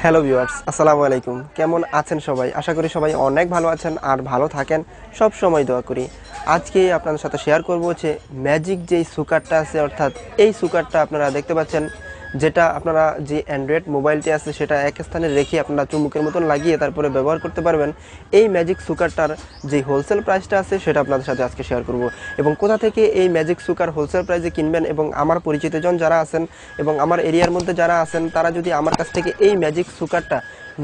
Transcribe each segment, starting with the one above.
Hello viewers, আসসালামু আলাইকুম। কেমন আছেন সবাই? আশা করি সবাই অনেক ভালো আছেন আর ভালো থাকেন, সব সময় দোয়া করি। আজকে আপনাদের সাথে শেয়ার করব যে ম্যাজিক যেই সুকারটা আছে, অর্থাৎ এই সুকারটা আপনারা দেখতে পাচ্ছেন, যেটা আপনারা যে অ্যান্ড্রয়েড মোবাইলটি আছে সেটা এক স্থানে রেখে আপনারা চুম্বকের মতন লাগিয়ে তারপরে ব্যবহার করতে পারবেন। এই ম্যাজিক সুকারটার যে হোলসেল প্রাইসটা আছে সেটা আপনাদের সাথে আজকে শেয়ার করব, এবং কোথা থেকে এই ম্যাজিক সুকার হোলসেল প্রাইসে কিনবেন, এবং আমার পরিচিতজন যারা আছেন এবং আমার এরিয়ার মধ্যে যারা আছেন তারা যদি আমার কাছ থেকে এই ম্যাজিক সুকারটা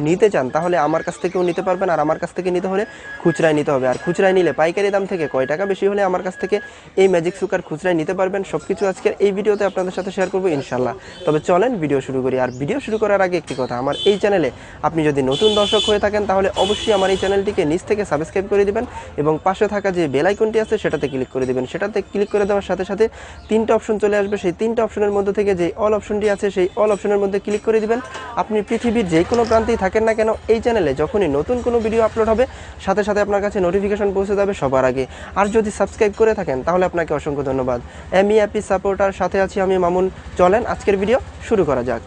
নিতে চান তাহলে আমার কাছ থেকেও নিতে পারবেন। আর আমার কাছ থেকে নিতে হলে খুচরায় নিতে হবে, আর খুচরায় নিলে পাইকারি দাম থেকে কয় টাকা বেশি হলে আমার কাছ থেকে এই ম্যাজিক সুকার খুচরায় নিতে পারবেন, সব কিছু আজকের এই ভিডিওতে আপনাদের সাথে শেয়ার করবো ইনশাল্লাহ। তবে চলেন ভিডিও শুরু করি। আর ভিডিও শুরু করার আগে একটি কথা, আমার এই চ্যানেলে আপনি যদি নতুন দর্শক হয়ে থাকেন তাহলে অবশ্যই আমার এই চ্যানেলটিকে নিচ থেকে সাবস্ক্রাইব করে দিবেন এবং পাশে থাকা যে বেল আইকনটি আছে সেটাতে ক্লিক করে দিবেন। সেটাতে ক্লিক করে দেওয়ার সাথে সাথে তিনটা অপশন চলে আসবে, সেই তিনটা অপশনের মধ্যে থেকে যে অল অপশনটি আছে সেই অল অপশনের মধ্যে ক্লিক করে দিবেন। আপনি পৃথিবীর যে কোনো প্রান্তেই থাকেন না কেন, এই চ্যানেলে যখনই নতুন কোনো ভিডিও আপলোড হবে সাথে সাথে আপনার কাছে নোটিফিকেশন পৌঁছে যাবে সবার আগে। আর যদি সাবস্ক্রাইব করে থাকেন তাহলে আপনাকে অসংখ্য ধন্যবাদ। MEAP সাপোর্টার সাথে আছি আমি মামুন। চলেন আজকের ভিডিও শুরু করা যাক।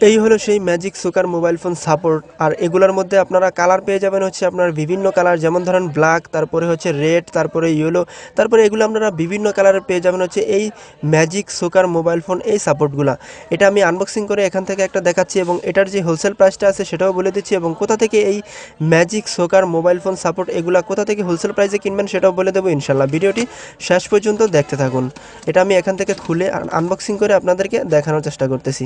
এই হলো সেই magic sucker mobile phone support. আর এগুলোর মধ্যে আপনারা কালার পেয়ে যাবেন হচ্ছে আপনার বিভিন্ন কালার, যেমন ধরেন ব্ল্যাক, তারপরে হচ্ছে রেড, তারপরে ইয়েলো, তারপরে এগুলো আপনারা বিভিন্ন কালারের পেয়ে যাবেন হচ্ছে এই ম্যাজিক সুকার মোবাইল ফোন এই সাপোর্টগুলো। এটা আমি আনবক্সিং করে এখান থেকে একটা দেখাচ্ছি এবং এটার যে হোলসেল প্রাইসটা আছে সেটাও বলে দিচ্ছি, এবং কোথা থেকে এই magic sucker mobile phone support এগুলো কোথা থেকে হোলসেল প্রাইসে কিনবেন সেটাও বলে দেবো ইনশাল্লাহ। ভিডিওটি শেষ পর্যন্ত দেখতে থাকুন। এটা আমি এখান থেকে খুলে আনবক্সিং করে আপনাদেরকে দেখানোর চেষ্টা করতেছি।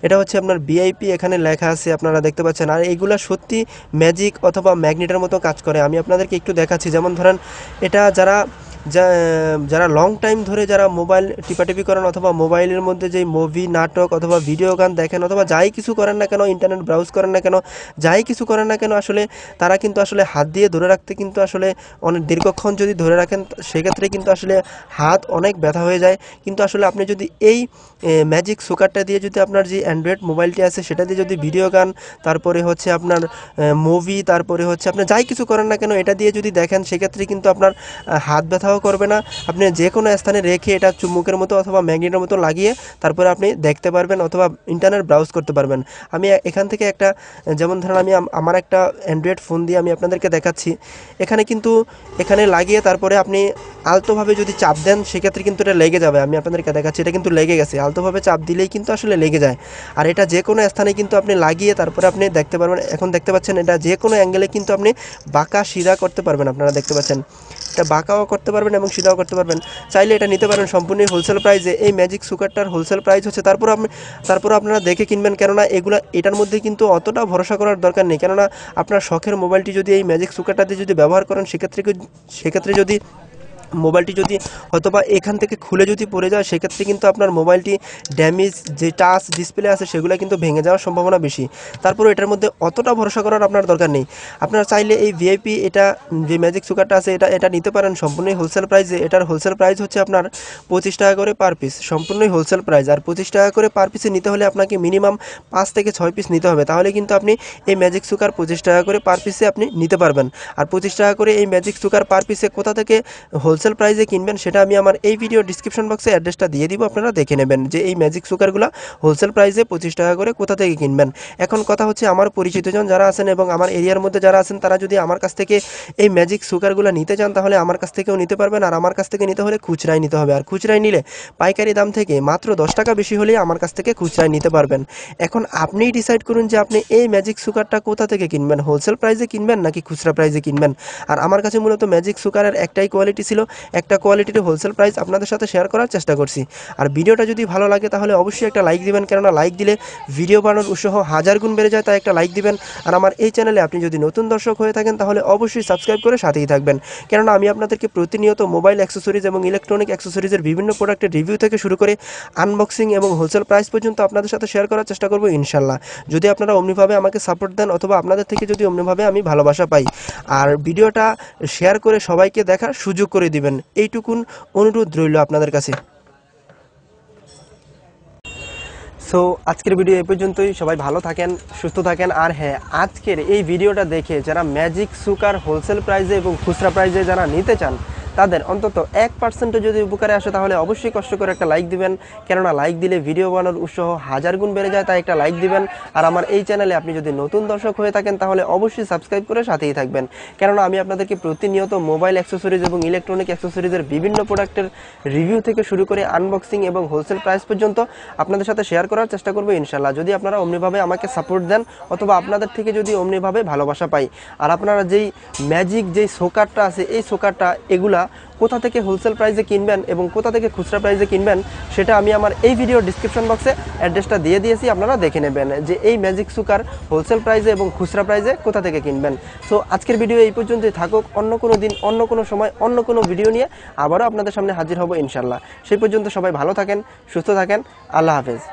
এটা হচ্ছে আপনার VIP, এখানে লেখা আছে আপনারা দেখতে পাচ্ছেন। আর এইগুলা সত্যি ম্যাজিক অথবা ম্যাগনেটের মতো কাজ করে। আমি আপনাদেরকে একটু দেখাচ্ছি। যেমন ধরেন এটা যারা লং টাইম ধরে যারা মোবাইল টিপাটিপি করেন অথবা মোবাইলের মধ্যে যেই মুভি, নাটক অথবা ভিডিও গান দেখেন অথবা যাই কিছু করেন না কেন, ইন্টারনেট ব্রাউজ করেন না কেন, যাই কিছু করেন না কেন, আসলে তারা কিন্তু আসলে হাত দিয়ে ধরে রাখতে কিন্তু আসলে অনেক দীর্ঘক্ষণ যদি ধরে রাখেন সেক্ষেত্রে কিন্তু আসলে হাত অনেক ব্যথা হয়ে যায়। কিন্তু আসলে আপনি যদি এই ম্যাজিক সুকারটা দিয়ে যদি আপনার যে অ্যান্ড্রয়েড মোবাইলটি আছে সেটা দিয়ে যদি ভিডিও গান, তারপরে হচ্ছে আপনার মুভি, তারপরে হচ্ছে আপনি যাই কিছু করেন না কেন এটা দিয়ে যদি দেখেন সেক্ষেত্রে কিন্তু আপনার হাত ব্যথাও করবে না। আপনি যে কোনো স্থানে রেখে এটা চুম্বকের মতো অথবা ম্যাগনেটের মতো লাগিয়ে তারপরে আপনি দেখতে পারবেন অথবা ইন্টারনেট ব্রাউজ করতে পারবেন। আমি এখান থেকে একটা, যেমন ধরেন আমি আমার একটা অ্যান্ড্রয়েড ফোন দিয়ে আমি আপনাদেরকে দেখাচ্ছি। এখানে লাগিয়ে তারপরে আপনি আলতোভাবে যদি চাপ দেন সেক্ষেত্রে কিন্তু এটা লেগে যাবে। আমি আপনাদেরকে দেখাচ্ছি, এটা কিন্তু লেগে গেছে। আলতোভাবে চাপ দিলেই কিন্তু আসলে লেগে যায়। আর এটা যে কোনো স্থানে কিন্তু আপনি লাগিয়ে তারপরে আপনি দেখতে পারবেন। এখন দেখতে পাচ্ছেন এটা যে কোনো অ্যাঙ্গেলে কিন্তু আপনি বাঁকা সিধা করতে পারবেন। আপনারা দেখতে পাচ্ছেন এটা বাঁকাও করতে পারবেন এবং সিধাও করতে পারবেন। চাইলে এটা নিতে পারেন সম্পূর্ণ হোলসেল প্রাইসে। এই ম্যাজিক সুকারটার হোলসেল প্রাইস হচ্ছে, তারপর আপনারা দেখে কিনবেন, কেননা এটার মধ্যে কিন্তু অতটা ভরসা করার দরকার নেই। কেননা আপনার শখের মোবাইলটি যদি এই ম্যাজিক সুকারটা দিয়ে যদি ব্যবহার করেন সেক্ষেত্রে যদি মোবাইলটি যদি হয়তোবা এখান থেকে খুলে যদি পড়ে যায় সেক্ষেত্রে কিন্তু আপনার মোবাইলটি ড্যামেজ, যে টাচ ডিসপ্লে আছে সেগুলো কিন্তু ভেঙে যাওয়ার সম্ভাবনা বেশি। তারপরে এটার মধ্যে অতটা ভরসা করার আপনার দরকার নেই। আপনারা চাইলে এই VIP এটা যে ম্যাজিক সুকারটা আছে এটা নিতে পারেন সম্পূর্ণই হোলসেল প্রাইসে। এটার হোলসেল প্রাইস হচ্ছে আপনার 25 টাকা করে পার পিস, সম্পূর্ণই হোলসেল প্রাইস। আর 25 টাকা করে পার পিসে নিতে হলে আপনাকে মিনিমাম 5 থেকে 6 পিস নিতে হবে, তাহলে কিন্তু আপনি এই ম্যাজিক সুকার 25 টাকা করে পার পিসে আপনি নিতে পারবেন। আর 25 টাকা করে এই ম্যাজিক সুকার পার পিসে কোথা থেকে হোলসেল প্রাইসে কিনবেন সেটা আমি আমার এই ভিডিও ডিসক্রিপশন বক্সে অ্যাড্রেসটা দিয়ে দিব, আপনারা দেখে নেবেন যে এই ম্যাজিক সুকারগুলো হোলসেল প্রাইসে 25 টাকা করে কোথা থেকে কিনবেন। এখন কথা হচ্ছে, আমার পরিচিতজন যারা আছেন এবং আমার এরিয়ার মধ্যে যারা আছেন তারা যদি আমার কাছ থেকে এই ম্যাজিক সুকারগুলো নিতে চান তাহলে আমার কাছ থেকেও নিতে পারবেন। আর আমার কাছ থেকে নিতে হলে খুচরায় নিতে হবে, আর খুচরায় নিলে পাইকারি দাম থেকে মাত্র 10 টাকা বেশি হলেই আমার কাছ থেকে খুচরায় নিতে পারবেন। এখন আপনিই ডিসাইড করুন যে আপনি এই ম্যাজিক সুকারটা কোথা থেকে কিনবেন, হোলসেল প্রাইসে কিনবেন নাকি খুচরা প্রাইসে কিনবেন। আর আমার কাছে মূলত ম্যাজিক সুকারের একটাই কোয়ালিটি ছিল, একটা কোয়ালিটির হোলসেল প্রাইস আপনাদের সাথে শেয়ার করার চেষ্টা করছি। আর ভিডিওটা যদি ভালো লাগে তাহলে অবশ্যই একটা লাইক দিবেন, কেননা লাইক দিলে ভিডিও বানানোর উৎসাহ 1000 গুণ বেড়ে যায়, তাই একটা লাইক দিবেন। আর আমার এই চ্যানেলে আপনি যদি নতুন দর্শক হয়ে থাকেন তাহলে অবশ্যই সাবস্ক্রাইব করে সাথেই থাকবেন, কেননা আমি আপনাদেরকে প্রতিনিয়ত মোবাইল অ্যাক্সেসরিজ এবং ইলেকট্রনিক অ্যাক্সেসরিজের বিভিন্ন প্রোডাক্টের রিভিউ থেকে শুরু করে আনবক্সিং এবং হোলসেল প্রাইস পর্যন্ত আপনাদের সাথে শেয়ার করার চেষ্টা করব ইনশাল্লাহ, যদি আপনারা অমনিভাবে আমাকে সাপোর্ট দেন অথবা আপনাদের থেকে যদি অমনিভাবে আমি ভালোবাসা পাই। আর ভিডিওটা শেয়ার করে সবাইকে দেখার সুযোগ করে দিবেন, এইটুকুন অনুরোধ রইল আপনাদের কাছে। সো আজকের ভিডিও এই পর্যন্তই। সবাই ভালো থাকেন, সুস্থ থাকেন। আর হ্যাঁ, আজকের এই ভিডিওটা দেখে যারা ম্যাজিক সুকার হোলসেল প্রাইসে এবং খুচরা প্রাইসে যারা নিতে চান তাদের অন্তত 1% যদি উপকারে আসে তাহলে অবশ্যই কষ্ট করে একটা লাইক দিবেন, কেননা লাইক দিলে ভিডিও বানানোর উৎসাহ 1000 গুণ বেড়ে যায়। তাই একটা লাইক দিবেন। আর আমার এই চ্যানেলে আপনি যদি নতুন দর্শক হয়ে থাকেন তাহলে অবশ্যই সাবস্ক্রাইব করে সাথেই থাকবেন, কেননা আমি আপনাদেরকে প্রতিনিয়ত মোবাইল অ্যাক্সেসরিজ এবং ইলেকট্রনিক অ্যাক্সেসরিজের বিভিন্ন প্রোডাক্টের রিভিউ থেকে শুরু করে আনবক্সিং এবং হোলসেল প্রাইস পর্যন্ত আপনাদের সাথে শেয়ার করার চেষ্টা করবো ইনশাল্লাহ, যদি আপনারা অমনিভাবে আমাকে সাপোর্ট দেন অথবা আপনাদের থেকে যদি অমনিভাবে ভালোবাসা পাই। আর আপনারা যেই ম্যাজিক যেই সোকারটা আছে এই সোকারটা এগুলা কোথা থেকে হোলসেল প্রাইসে কিনবেন এবং কোথা থেকে খুচরা প্রাইসে কিনবেন সেটা আমি আমার এই ভিডিওর ডিসক্রিপশন বক্সে অ্যাড্রেসটা দিয়ে দিয়েছি, আপনারা দেখে নেবেন যে এই ম্যাজিক সুকার হোলসেল প্রাইসে এবং খুচরা প্রাইসে কোথা থেকে কিনবেন। সো আজকের ভিডিও এই পর্যন্তই থাকুক, অন্য কোনো দিন অন্য কোনো সময় অন্য কোনো ভিডিও নিয়ে আবারও আপনাদের সামনে হাজির হব ইনশাল্লাহ। সেই পর্যন্ত সবাই ভালো থাকেন, সুস্থ থাকেন, আল্লাহ হাফেজ।